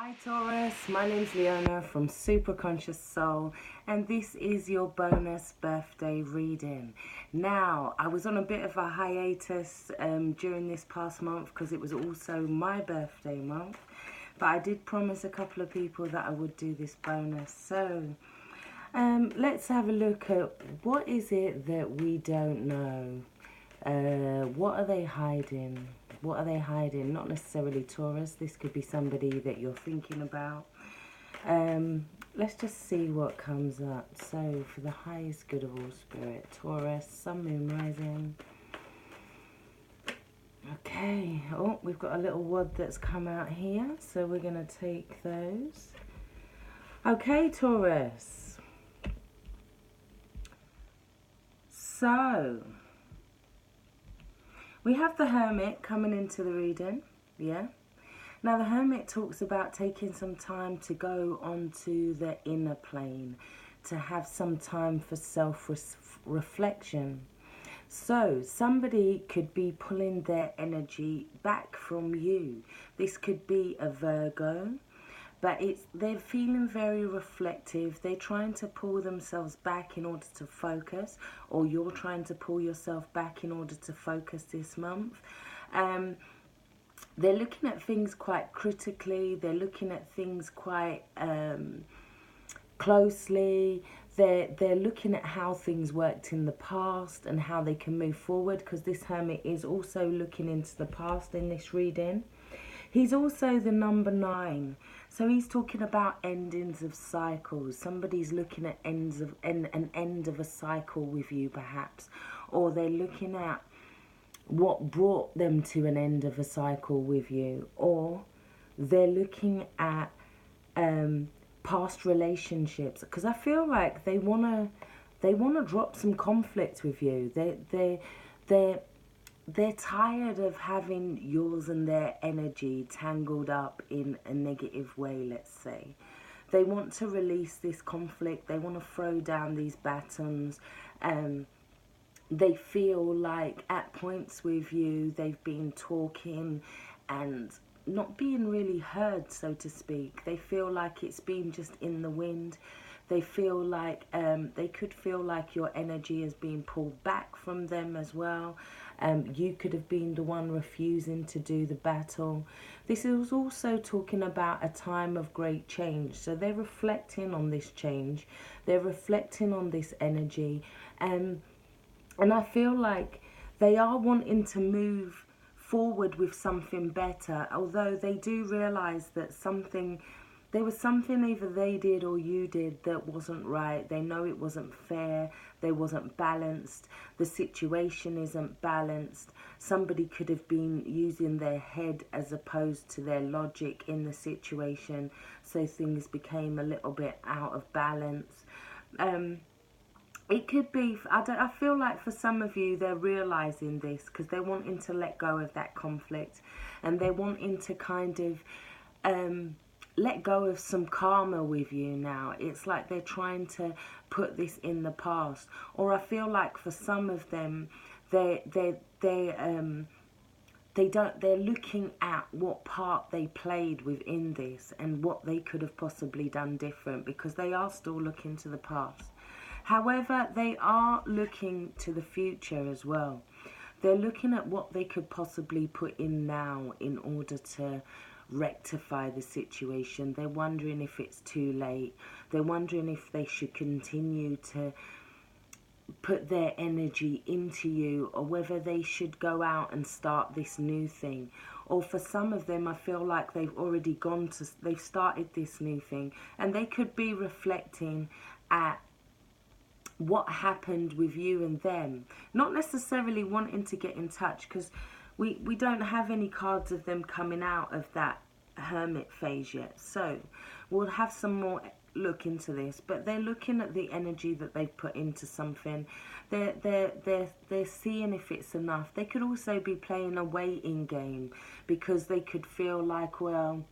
Hi Taurus, my name's Leona from Super Conscioussoul, and this is your bonus birthday reading. Now, I was on a bit of a hiatus during this past month because it was also my birthday month, but I did promise a couple of people that I would do this bonus. So let's have a look at what is it that we don't know. What are they hiding? What are they hiding? Not necessarily Taurus. This could be somebody that you're thinking about. Let's just see what comes up. So, for the highest good of all spirit, Taurus, Sun, Moon, Rising. Okay. Oh, we've got a little wad that's come out here. So, we're going to take those. Okay, Taurus. So, we have the Hermit coming into the reading, yeah? Now, the Hermit talks about taking some time to go onto the inner plane, to have some time for self-reflection. So, somebody could be pulling their energy back from you. This could be a Virgo, but they're feeling very reflective. They're trying to pull themselves back in order to focus, or you're trying to pull yourself back in order to focus this month. They're looking at things quite critically. They're looking at things quite closely. They're looking at how things worked in the past and how they can move forward, because this Hermit is also looking into the past in this reading. He's also the number 9. So he's talking about endings of cycles. Somebody's looking at an end of a cycle with you, perhaps. Or they're looking at what brought them to an end of a cycle with you. Or they're looking at past relationships. Because I feel like they wanna drop some conflict with you. They're tired of having yours and their energy tangled up in a negative way, let's say. They want to release this conflict. They want to throw down these batons. They feel like at points with you, they've been talking and not being really heard, so to speak. They feel like it's been just in the wind. They feel like they could feel like your energy is being pulled back from them as well. You could have been the one refusing to do the battle. This is also talking about a time of great change. So they're reflecting on this change. They're reflecting on this energy. And I feel like they are wanting to move forward with something better, although they do realize that there was something either they did or you did that wasn't right. They know it wasn't fair. They wasn't balanced. The situation isn't balanced. Somebody could have been using their head as opposed to their logic in the situation, so things became a little bit out of balance. It could be, I feel like for some of you, they're realizing this because they're wanting to let go of that conflict, and they're wanting to kind of let go of some karma with you now. It's like they're trying to put this in the past. Or I feel like for some of them, they're looking at what part they played within this and what they could have possibly done different, because they are still looking to the past. However, they are looking to the future as well. They're looking at what they could possibly put in now in order to rectify the situation. They're wondering if it's too late. They're wondering if they should continue to put their energy into you, or whether they should go out and start this new thing. Or for some of them, I feel like they've already they've started this new thing, and they could be reflecting at what happened with you and them, not necessarily wanting to get in touch, because we don't have any cards of them coming out of that Hermit phase yet. So we'll have some more look into this, but they're looking at the energy that they've put into something. They're seeing if it's enough. They could also be playing a waiting game, because they could feel like, well,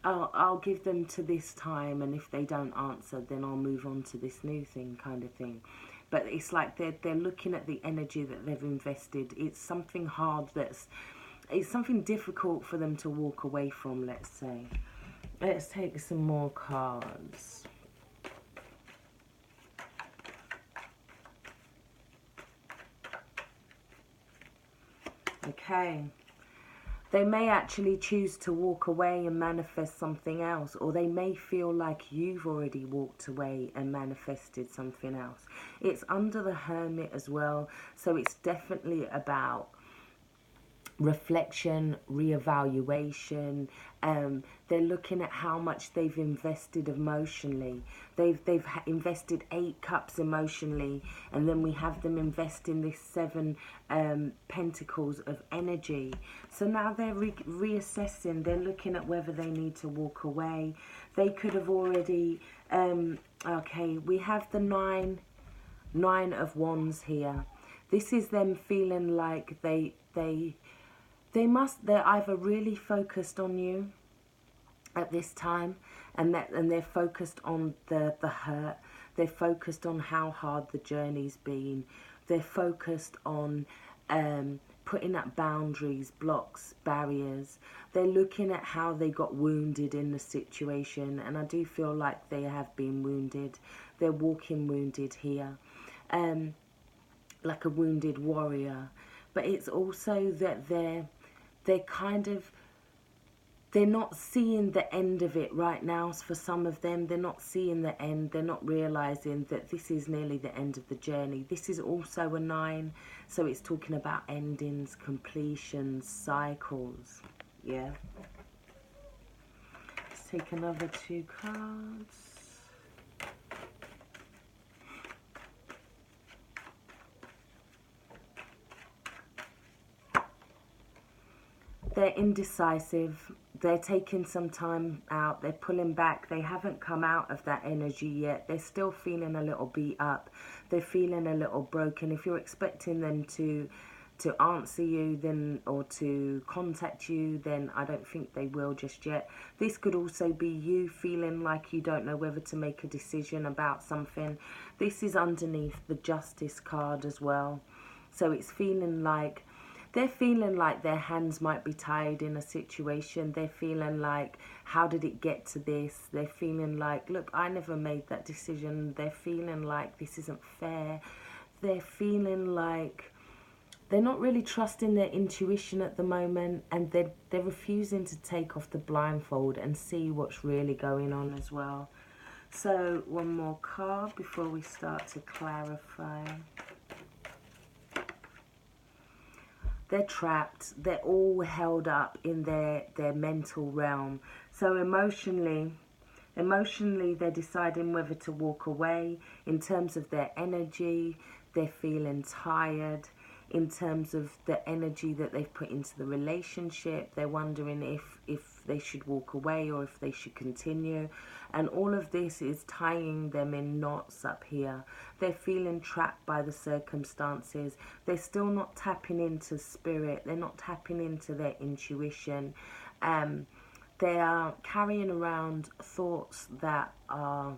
I'll give them to this time, and if they don't answer, then I'll move on to this new thing, kind of thing. But it's like they're looking at the energy that they've invested. It's something hard it's something difficult for them to walk away from, let's say. Let's take some more cards. Okay. They may actually choose to walk away and manifest something else, or they may feel like you've already walked away and manifested something else. It's under the Hermit as well, so it's definitely about reflection, reevaluation. They're looking at how much they've invested emotionally. They've invested 8 cups emotionally, and then we have them invest in this 7 pentacles of energy. So now they're reassessing. They're looking at whether they need to walk away. They could have already okay, we have the nine of wands here. This is them feeling like they're either really focused on you at this time, and they're focused on the hurt. They're focused on how hard the journey's been. They're focused on putting up boundaries, blocks, barriers. They're looking at how they got wounded in the situation, and I do feel like they have been wounded. They're walking wounded here, like a wounded warrior. But it's also that they're not seeing the end of it right now. For some of them, they're not seeing the end. They're not realizing that this is nearly the end of the journey. This is also a 9, so it's talking about endings, completions, cycles. Yeah. Let's take another 2 cards. They're indecisive. They're taking some time out. They're pulling back. They haven't come out of that energy yet. They're still feeling a little beat up. They're feeling a little broken. If you're expecting them to answer you, then, or to contact you, then I don't think they will just yet. This could also be you feeling like you don't know whether to make a decision about something. This is underneath the Justice card as well. So it's feeling like they're feeling like their hands might be tied in a situation. They're feeling like, how did it get to this? They're feeling like, look, I never made that decision. They're feeling like this isn't fair. They're feeling like they're not really trusting their intuition at the moment, and they're refusing to take off the blindfold and see what's really going on as well. So one more card before we start to clarify. They're trapped. They're all held up in their mental realm. So emotionally, they're deciding whether to walk away. In terms of their energy, they're feeling tired. In terms of the energy that they've put into the relationship, they're wondering if they should walk away or if they should continue. And all of this is tying them in knots up here. They're feeling trapped by the circumstances. They're still not tapping into spirit. They're not tapping into their intuition. They are carrying around thoughts that are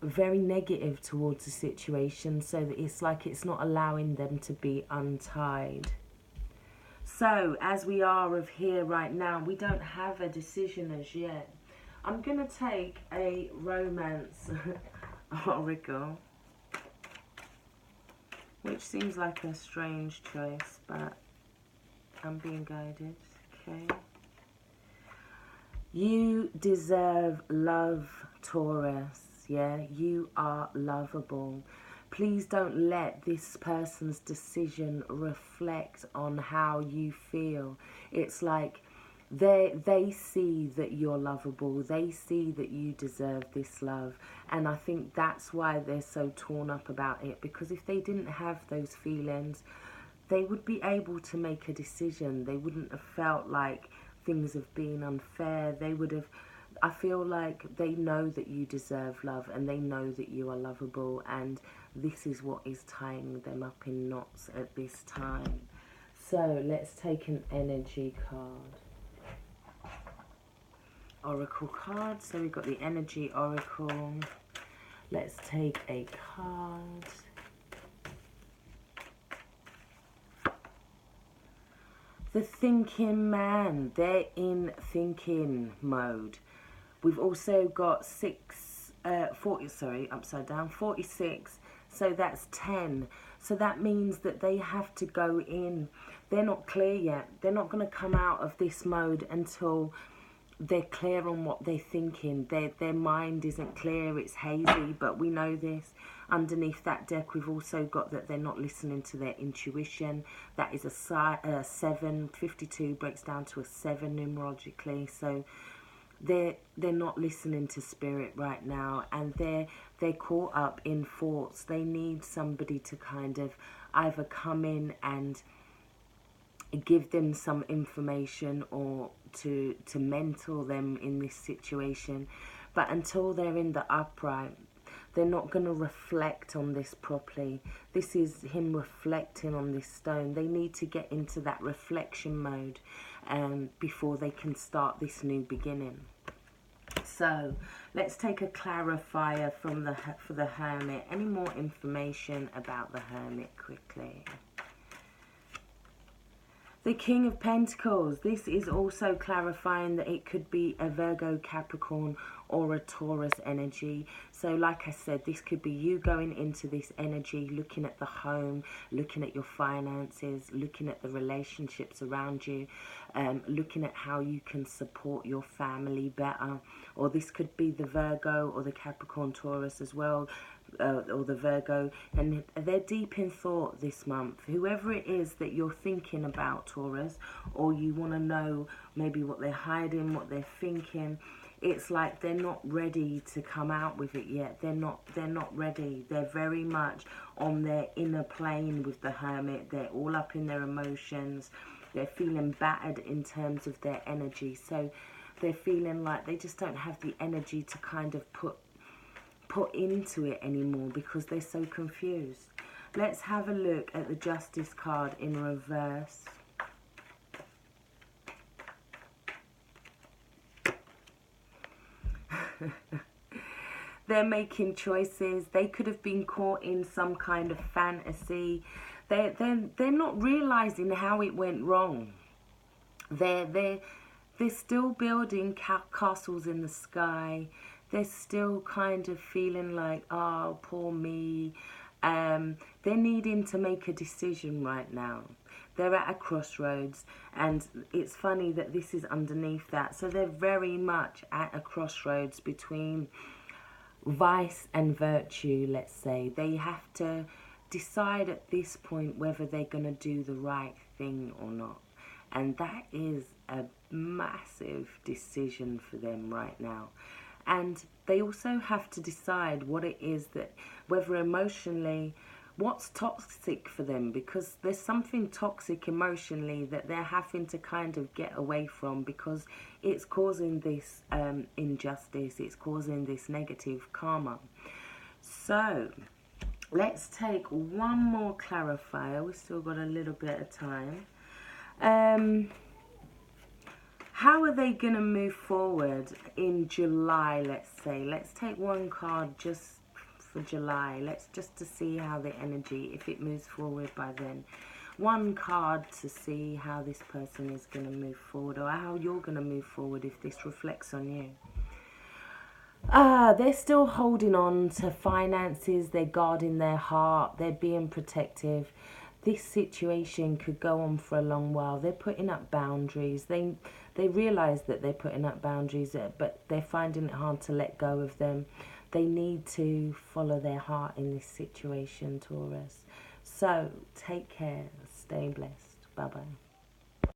very negative towards the situation, so that it's like it's not allowing them to be untied. So as we are of here right now, we don't have a decision as yet. I'm gonna take a romance oracle, which seems like a strange choice, but I'm being guided. Okay. You deserve love, Taurus. Yeah, you are lovable. Please don't let this person's decision reflect on how you feel. It's like they see that you're lovable. They see that you deserve this love. And I think that's why they're so torn up about it. Because if they didn't have those feelings, they would be able to make a decision. They wouldn't have felt like things have been unfair. They would have... I feel like they know that you deserve love, and they know that you are lovable, and this is what is tying them up in knots at this time. So let's take an energy card. Oracle card. So we've got the energy oracle. Let's take a card. The thinking man. They're in thinking mode. We've also got 40, sorry, upside down, 46. So that's 10. So that means that they have to go in. They're not clear yet. They're not going to come out of this mode until they're clear on what they're thinking. Their mind isn't clear, it's hazy, but we know this. Underneath that deck, we've also got that they're not listening to their intuition. That is a 7. 52 breaks down to a 7 numerologically. So they're not listening to spirit right now, and they're caught up in thoughts. They need somebody to kind of either come in and give them some information, or to mentor them in this situation. But until they're in the upright, they're not going to reflect on this properly. This is him reflecting on this stone. They need to get into that reflection mode before they can start this new beginning. So let's take a clarifier from for the Hermit. Any more information about the Hermit quickly? The King of Pentacles. This is also clarifying that it could be a Virgo, Capricorn, or a Taurus energy. So like I said, this could be you going into this energy, looking at the home, looking at your finances, looking at the relationships around you, looking at how you can support your family better. Or this could be the Virgo or the Capricorn, Taurus as well, or the Virgo, and they're deep in thought this month. Whoever it is that you're thinking about, Taurus, or you want to know maybe what they're hiding, what they're thinking, it's like they're not ready to come out with it yet. They're not ready. They're very much on their inner plane with the Hermit. They're all up in their emotions. They're feeling battered in terms of their energy. So they're feeling like they just don't have the energy to kind of put into it anymore because they're so confused. Let's have a look at the Justice card in reverse. They're making choices. They could have been caught in some kind of fantasy. They're not realizing how it went wrong. They're still building castles in the sky. They're still kind of feeling like, oh, poor me. They're needing to make a decision right now. They're at a crossroads, and it's funny that this is underneath that. So they're very much at a crossroads between vice and virtue, let's say. They have to decide at this point whether they're going to do the right thing or not. And that is a massive decision for them right now. And they also have to decide what it is that, whether emotionally, what's toxic for them, because there's something toxic emotionally that they're having to kind of get away from, because it's causing this injustice, it's causing this negative karma. So let's take one more clarifier. We've still got a little bit of time. How are they going to move forward in July, let's say? Let's take one card just for July. Let's just to see how the energy, if it moves forward by then. One card to see how this person is going to move forward, or how you're going to move forward if this reflects on you. They're still holding on to finances. They're guarding their heart. They're being protective. This situation could go on for a long while. They're putting up boundaries. They realise that they're putting up boundaries, but they're finding it hard to let go of them. They need to follow their heart in this situation, Taurus. So take care. Stay blessed. Bye-bye.